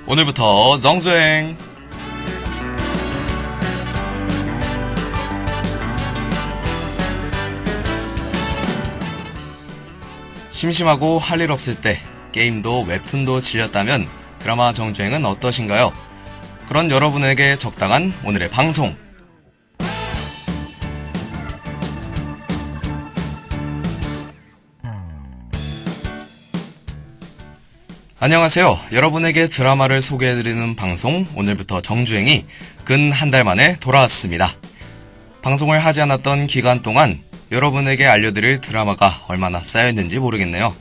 오늘부터 정주행! 심심하고 할 일 없을 때 게임도 웹툰도 질렸다면 드라마 정주행은 어떠신가요? 그런 여러분에게 적당한 오늘의 방송! 안녕하세요. 여러분에게 드라마를 소개해드리는 방송 오늘부터 정주행이 근 한 달 만에 돌아왔습니다. 방송을 하지 않았던 기간 동안 여러분에게 알려드릴 드라마가 얼마나 쌓여있는지 모르겠네요.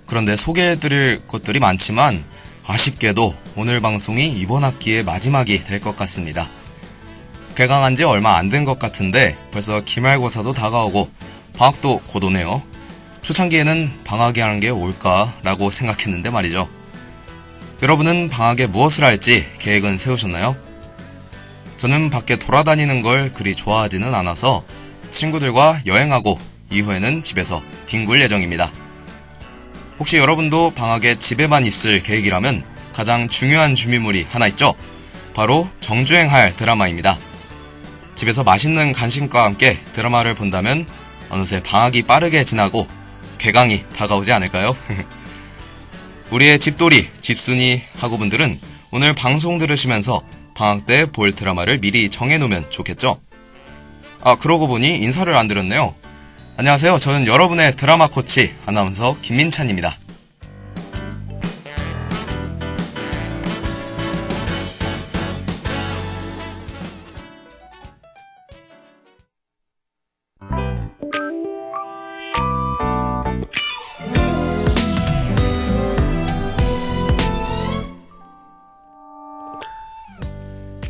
그런데 소개해드릴 것들이 많지만 아쉽게도 오늘 방송이 이번 학기의 마지막이 될 것 같습니다. 개강한 지 얼마 안 된 것 같은데 벌써 기말고사도 다가오고 방학도 곧 오네요. 초창기에는 방학이라는 게 올까라고 생각했는데 말이죠. 여러분은 방학에 무엇을 할지 계획은 세우셨나요? 저는 밖에 돌아다니는 걸 그리 좋아하지는 않아서 친구들과 여행하고 이후에는 집에서 뒹굴 예정입니다. 혹시 여러분도 방학에 집에만 있을 계획이라면 가장 중요한 준비물이 하나 있죠? 바로 정주행할 드라마입니다. 집에서 맛있는 간식과 함께 드라마를 본다면 어느새 방학이 빠르게 지나고 개강이 다가오지 않을까요? 우리의 집돌이, 집순이 학우분들은 오늘 방송 들으시면서 방학 때 볼 드라마를 미리 정해놓으면 좋겠죠? 그러고 보니 인사를 안 드렸네요. 안녕하세요. 저는 여러분의 드라마 코치 아나운서 김민찬입니다.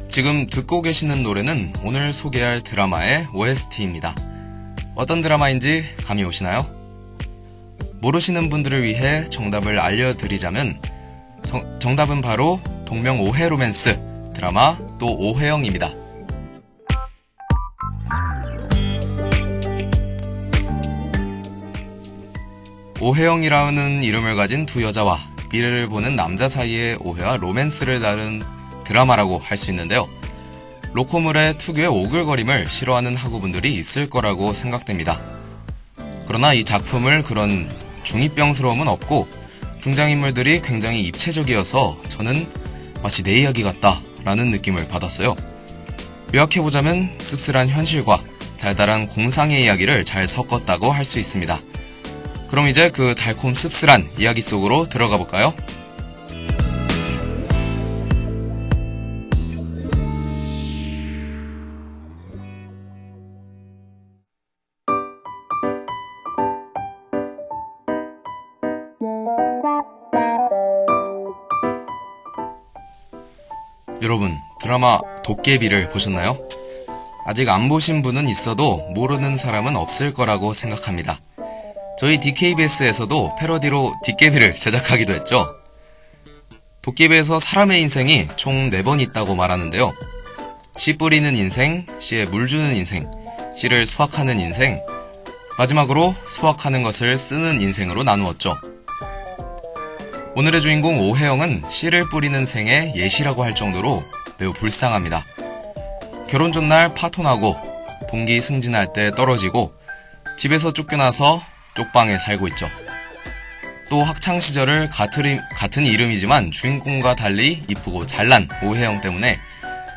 지금 듣고 계시는 노래는 오늘 소개할 드라마의 OST입니다. 어떤 드라마인지 감이 오시나요? 모르시는 분들을 위해 정답을 알려드리자면 정답은 바로 동명 오해 로맨스 드라마 또 오해영입니다. 오해영이라는 이름을 가진 두 여자와 미래를 보는 남자 사이의 오해와 로맨스를 다룬 드라마라고 할 수 있는데요. 로코물의 특유의 오글거림을 싫어하는 학우분들이 있을 거라고 생각됩니다. 그러나 이 작품을 그런 중이병스러움은 없고 등장인물들이 굉장히 입체적이어서 저는 마치 내 이야기 같다 라는 느낌을 받았어요. 요약해보자면 씁쓸한 현실과 달달한 공상의 이야기를 잘 섞었다고 할 수 있습니다. 그럼 이제 그 달콤 씁쓸한 이야기 속으로 들어가 볼까요? 여러분, 드라마 도깨비를 보셨나요? 아직 안 보신 분은 있어도 모르는 사람은 없을 거라고 생각합니다. 저희 DKBS에서도 패러디로 뒷깨비를 제작하기도 했죠. 도깨비에서 사람의 인생이 총 4번 있다고 말하는데요. 씨 뿌리는 인생, 씨에 물 주는 인생, 씨를 수확하는 인생, 마지막으로 수확하는 것을 쓰는 인생으로 나누었죠. 오늘의 주인공 오해영은 씨를 뿌리는 생의 예시라고 할 정도로 매우 불쌍합니다. 결혼 전날 파토나고 동기 승진할 때 떨어지고 집에서 쫓겨나서 쪽방에 살고 있죠. 또 학창시절을 같은 이름이지만 주인공과 달리 이쁘고 잘난 오해영 때문에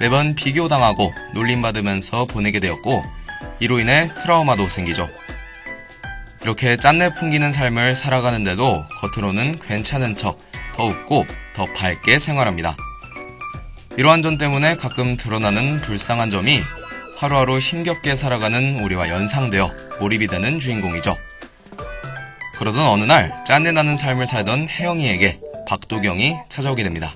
매번 비교당하고 놀림받으면서 보내게 되었고 이로 인해 트라우마도 생기죠. 이렇게 짠내 풍기는 삶을 살아가는데도 겉으로는 괜찮은 척 더 웃고 더 밝게 생활합니다. 이러한 점 때문에 가끔 드러나는 불쌍한 점이 하루하루 힘겹게 살아가는 우리와 연상되어 몰입이 되는 주인공이죠. 그러던 어느 날 짠내 나는 삶을 살던 혜영이에게 박도경이 찾아오게 됩니다.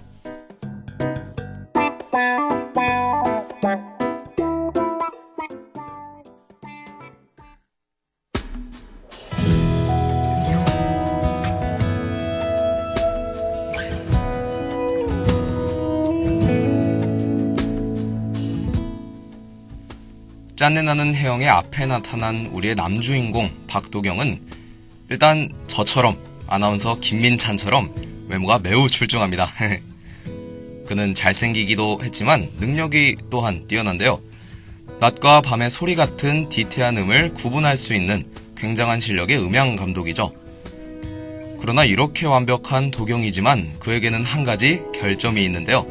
짠내나는 혜영의 앞에 나타난 우리의 남주인공 박도경은 일단 저처럼 아나운서 김민찬처럼 외모가 매우 출중합니다. 그는 잘생기기도 했지만 능력이 또한 뛰어난데요. 낮과 밤의 소리 같은 디테일한 음을 구분할 수 있는 굉장한 실력의 음향 감독이죠. 그러나 이렇게 완벽한 도경이지만 그에게는 한 가지 결점이 있는데요.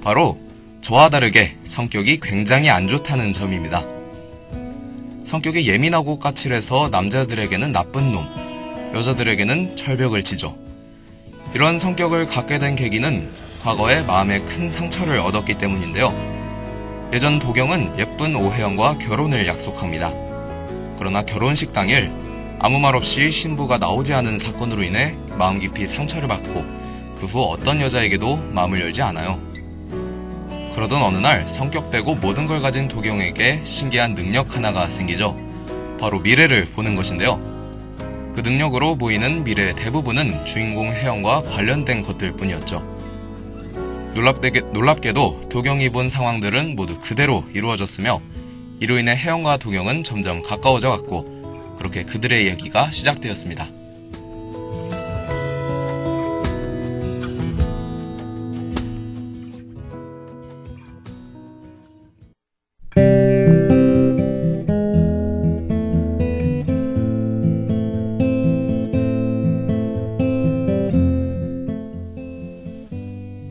바로 저와 다르게 성격이 굉장히 안 좋다는 점입니다. 성격이 예민하고 까칠해서 남자들에게는 나쁜 놈, 여자들에게는 철벽을 치죠. 이런 성격을 갖게 된 계기는 과거에 마음에 큰 상처를 얻었기 때문인데요. 예전 도경은 예쁜 오혜영과 결혼을 약속합니다. 그러나 결혼식 당일 아무 말 없이 신부가 나오지 않은 사건으로 인해 마음 깊이 상처를 받고 그 후 어떤 여자에게도 마음을 열지 않아요. 그러던 어느 날 성격 빼고 모든 걸 가진 도경에게 신기한 능력 하나가 생기죠. 바로 미래를 보는 것인데요. 그 능력으로 보이는 미래의 대부분은 주인공 혜영과 관련된 것들 뿐이었죠. 놀랍게도 도경이 본 상황들은 모두 그대로 이루어졌으며 이로 인해 혜영과 도경은 점점 가까워져 갔고 그렇게 그들의 이야기가 시작되었습니다.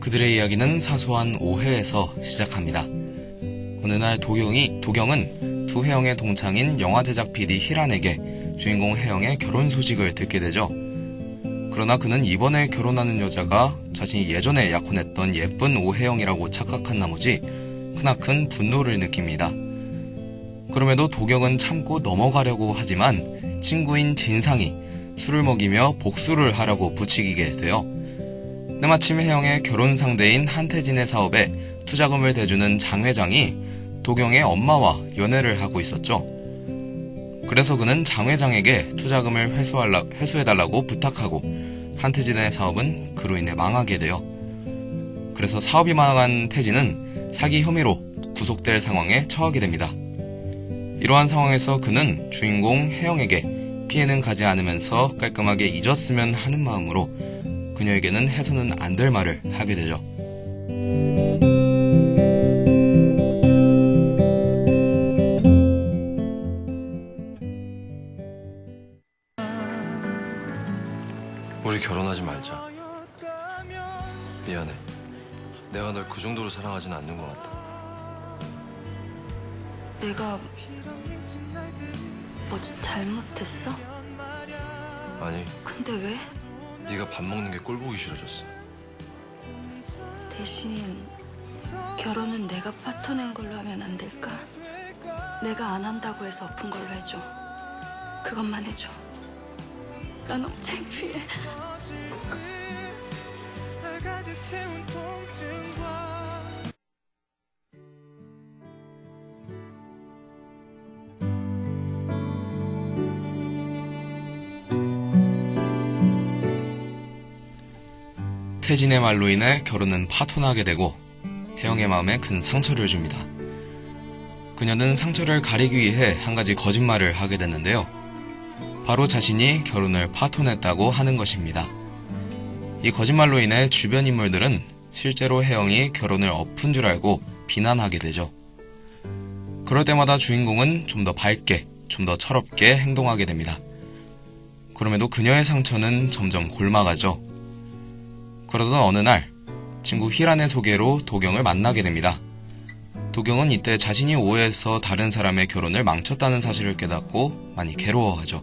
그들의 이야기는 사소한 오해에서 시작합니다. 어느 날 도경은 두 혜영의 동창인 영화제작 PD 희란에게 주인공 혜영의 결혼 소식을 듣게 되죠. 그러나 그는 이번에 결혼하는 여자가 자신이 예전에 약혼했던 예쁜 오혜영이라고 착각한 나머지 크나큰 분노를 느낍니다. 그럼에도 도경은 참고 넘어가려고 하지만 친구인 진상이 술을 먹이며 복수를 하라고 부추기게 돼요. 때마침 혜영의 결혼 상대인 한태진의 사업에 투자금을 대주는 장 회장이 도경의 엄마와 연애를 하고 있었죠. 그래서 그는 장 회장에게 투자금을 회수해달라고 부탁하고 한태진의 사업은 그로 인해 망하게 돼요. 그래서 사업이 망한 태진은 사기 혐의로 구속될 상황에 처하게 됩니다. 이러한 상황에서 그는 주인공 혜영에게 피해는 가지 않으면서 깔끔하게 잊었으면 하는 마음으로 그녀에게는 해서는 안 될 말을 하게 되죠. 우리 결혼하지 말자. 미안해. 내가 널 그 정도로 사랑하진 않는 것 같다. 내가 뭐 잘못했어? 아니, 근데 왜? 네가 밥 먹는 게 꼴보기 싫어졌어. 대신 결혼은 내가 파토낸 걸로 하면 안 될까? 내가 안 한다고 해서 엎은 걸로 해줘. 그것만 해줘. 나 너무 창피해. 태진의 말로 인해 결혼은 파토나게 되고 혜영의 마음에 큰 상처를 줍니다. 그녀는 상처를 가리기 위해 한 가지 거짓말을 하게 됐는데요. 바로 자신이 결혼을 파토냈다고 하는 것입니다. 이 거짓말로 인해 주변 인물들은 실제로 혜영이 결혼을 엎은 줄 알고 비난하게 되죠. 그럴 때마다 주인공은 좀 더 밝게, 좀 더 철없게 행동하게 됩니다. 그럼에도 그녀의 상처는 점점 골마가죠. 그러던 어느 날 친구 희란의 소개로 도경을 만나게 됩니다. 도경은 이때 자신이 오해해서 다른 사람의 결혼을 망쳤다는 사실을 깨닫고 많이 괴로워하죠.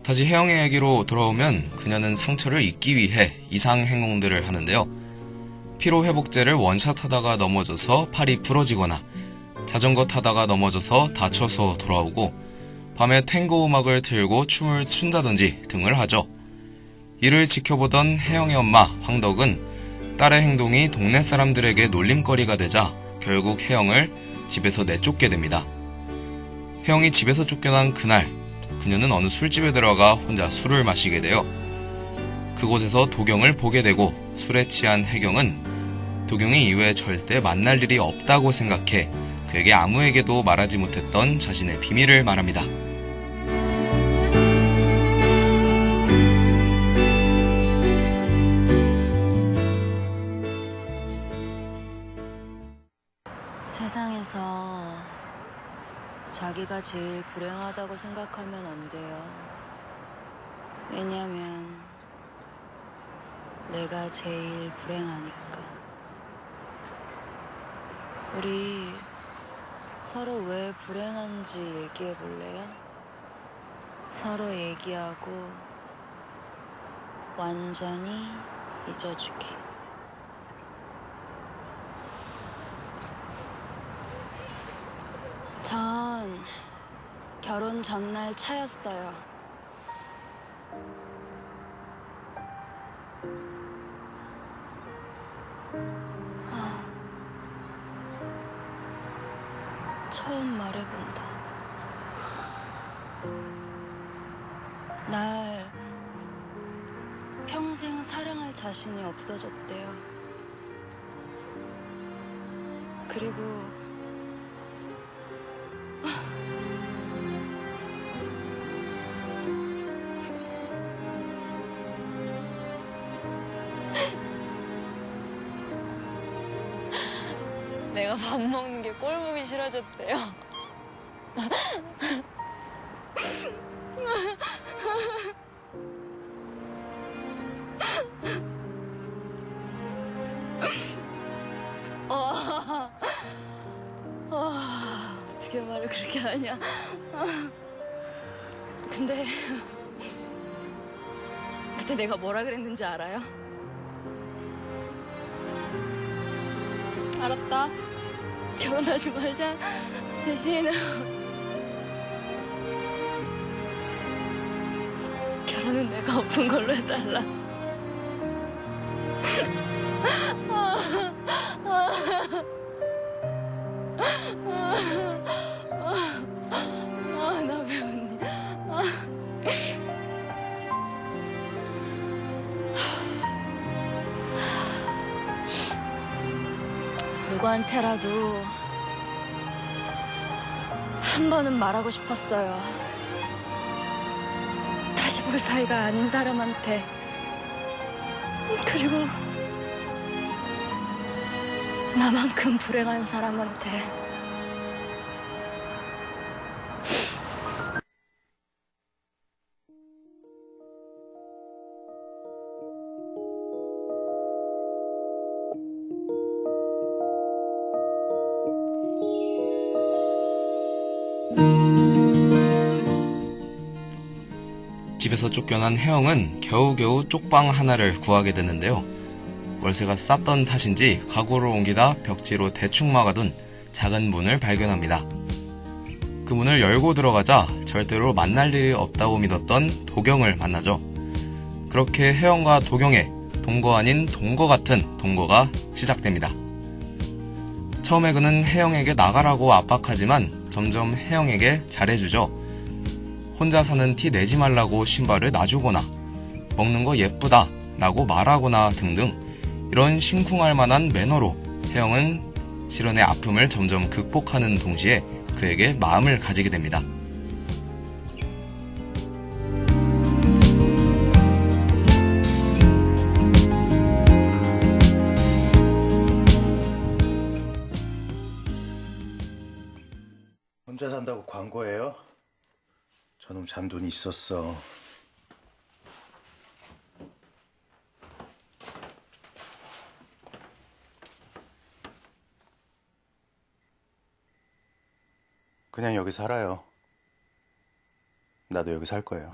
다시 혜영의 얘기로 돌아오면 그녀는 상처를 잊기 위해 이상 행동들을 하는데요. 피로회복제를 원샷하다가 넘어져서 팔이 부러지거나 자전거 타다가 넘어져서 다쳐서 돌아오고 밤에 탱고 음악을 틀고 춤을 춘다든지 등을 하죠. 이를 지켜보던 혜영의 엄마 황덕은 딸의 행동이 동네 사람들에게 놀림거리가 되자 결국 혜영을 집에서 내쫓게 됩니다. 혜영이 집에서 쫓겨난 그날 그녀는 어느 술집에 들어가 혼자 술을 마시게 돼요. 그곳에서 도경을 보게 되고 술에 취한 혜경은 도경이 이후에 절대 만날 일이 없다고 생각해 그에게 아무에게도 말하지 못했던 자신의 비밀을 말합니다. 세상에서 자기가 제일 불행하다고 생각하면 안 돼요. 왜냐면 내가 제일 불행하니까. 우리 서로 왜 불행한지 얘기해 볼래요? 서로 얘기하고 완전히 잊어주기. 전 결혼 전날 차였어요. 처음 말해본다. 날 평생 사랑할 자신이 없어졌대요. 그리고 내가 밥 먹는 게 꼴 보기 싫어졌대요. 어떻게 말을 그렇게 하냐. 근데 그때 내가 뭐라 그랬는지 알아요? 알았다. 결혼하지 말자. 대신 결혼은 내가 엎은 걸로 해달라. 나 왜 웃니? 누구한테라도 한 번은 말하고 싶었어요. 다시 볼 사이가 아닌 사람한테. 그리고 나만큼 불행한 사람한테. 집에서 쫓겨난 혜영은 겨우겨우 쪽방 하나를 구하게 되는데요. 월세가 쌌던 탓인지 가구를 옮기다 벽지로 대충 막아둔 작은 문을 발견합니다. 그 문을 열고 들어가자 절대로 만날 일이 없다고 믿었던 도경을 만나죠. 그렇게 혜영과 도경의 동거 아닌 동거 같은 동거가 시작됩니다. 처음에 그는 혜영에게 나가라고 압박하지만 점점 혜영에게 잘해주죠. 혼자 사는 티 내지 말라고 신발을 놔주거나 먹는 거 예쁘다 라고 말하거나 등등 이런 심쿵할 만한 매너로 혜영은 실연의 아픔을 점점 극복하는 동시에 그에게 마음을 가지게 됩니다. 혼자 산다고 광고해요? 저놈 잔돈이 있었어. 그냥 여기 살아요. 나도 여기 살 거예요.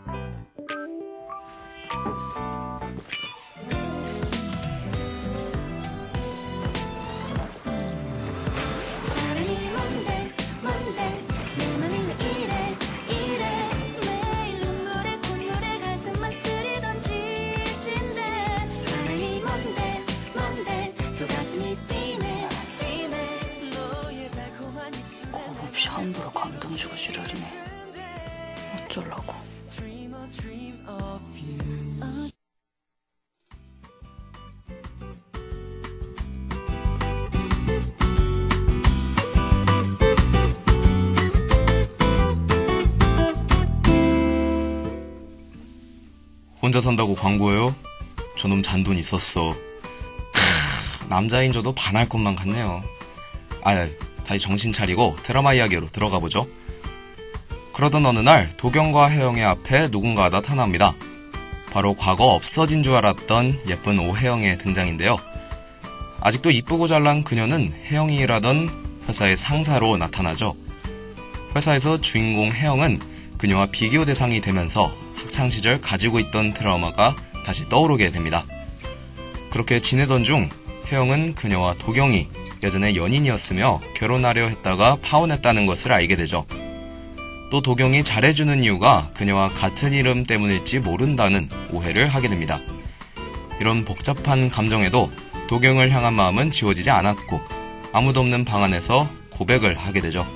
사랑이 뭔데 내 맘이 왜 이래 매일 눈물에 콧물에 가슴만 쓰리던 짓인데 사랑이 뭔데 또 가슴이 뛰네 너의 달콤한 입술에 없이 함부로 감동 주고 지랄이네. 어쩌려고. 혼자 산다고 광고해요? 저놈 잔돈 있었어. 남자인 저도 반할 것만 같네요. 다시 정신 차리고 드라마 이야기로 들어가 보죠. 그러던 어느 날 도경과 혜영의 앞에 누군가 나타납니다. 바로 과거 없어진 줄 알았던 예쁜 오혜영의 등장인데요. 아직도 이쁘고 잘난 그녀는 혜영이 일하던 회사의 상사로 나타나죠. 회사에서 주인공 혜영은 그녀와 비교 대상이 되면서 학창시절 가지고 있던 트라우마가 다시 떠오르게 됩니다. 그렇게 지내던 중 혜영은 그녀와 도경이 예전에 연인이었으며 결혼하려 했다가 파혼했다는 것을 알게 되죠. 또 도경이 잘해주는 이유가 그녀와 같은 이름 때문일지 모른다는 오해를 하게 됩니다. 이런 복잡한 감정에도 도경을 향한 마음은 지워지지 않았고 아무도 없는 방 안에서 고백을 하게 되죠.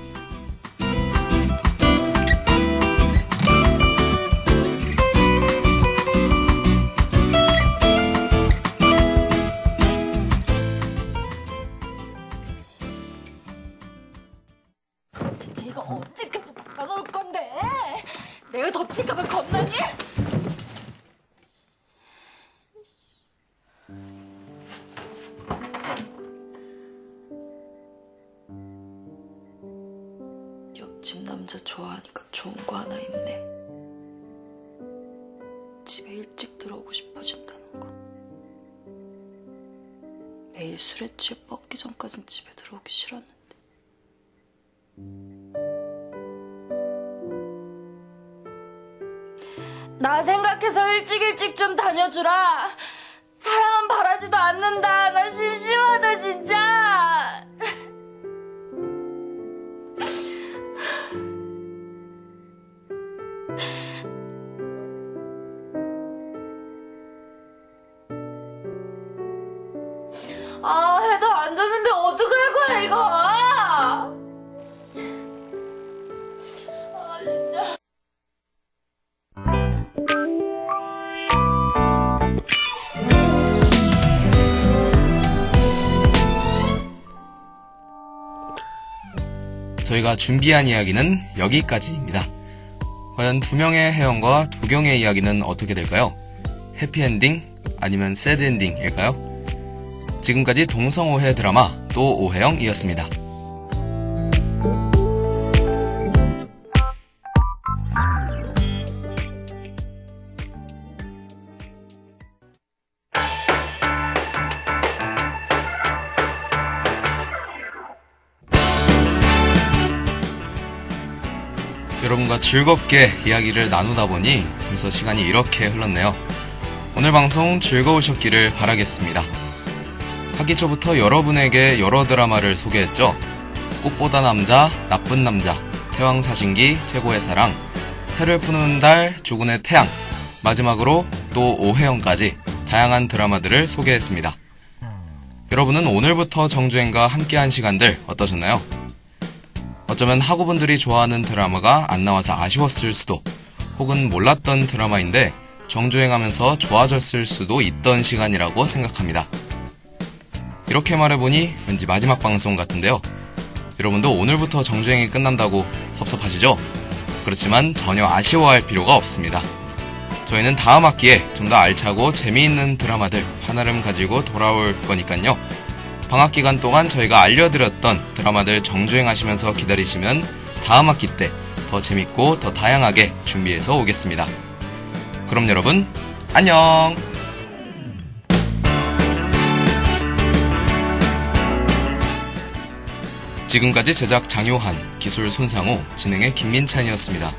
대체 이거 언제까지 박아놓을 건데? 내가 덮칠까봐 겁나니? 옆집 남자 좋아하니까 좋은 거 하나 있네. 집에 일찍 들어오고 싶어진다는 거. 매일 술에 취해 뻗기 전까진 집에 들어오기 싫었는데. 나 생각해서 일찍 좀 다녀주라. 사랑은 바라지도 않는다. 나 심심하다 진짜. 해도 안 잤는데 어떡할 거야 이거. 진짜. 저희가 준비한 이야기는 여기까지입니다. 과연 두 명의 혜영과 도경의 이야기는 어떻게 될까요? 해피엔딩? 아니면 새드엔딩일까요? 지금까지 동성오해 드라마 또 오혜영이었습니다. 여러분과 즐겁게 이야기를 나누다 보니 벌써 시간이 이렇게 흘렀네요. 오늘 방송 즐거우셨기를 바라겠습니다. 하기 초부터 여러분에게 여러 드라마를 소개했죠. 꽃보다 남자, 나쁜 남자, 태왕사신기, 최고의 사랑, 해를 푸는 달, 주군의 태양, 마지막으로 또 오혜영까지 다양한 드라마들을 소개했습니다. 여러분은 오늘부터 정주행과 함께한 시간들 어떠셨나요? 어쩌면 학우분들이 좋아하는 드라마가 안 나와서 아쉬웠을 수도, 혹은 몰랐던 드라마인데 정주행하면서 좋아졌을 수도 있던 시간이라고 생각합니다. 이렇게 말해보니 왠지 마지막 방송 같은데요. 여러분도 오늘부터 정주행이 끝난다고 섭섭하시죠? 그렇지만 전혀 아쉬워할 필요가 없습니다. 저희는 다음 학기에 좀 더 알차고 재미있는 드라마들 한아름 가지고 돌아올 거니깐요. 방학 기간 동안 저희가 알려드렸던 드라마들 정주행하시면서 기다리시면 다음 학기 때 더 재밌고 더 다양하게 준비해서 오겠습니다. 그럼 여러분, 안녕! 지금까지 제작 장요한, 기술 손상호, 진행의 김민찬이었습니다.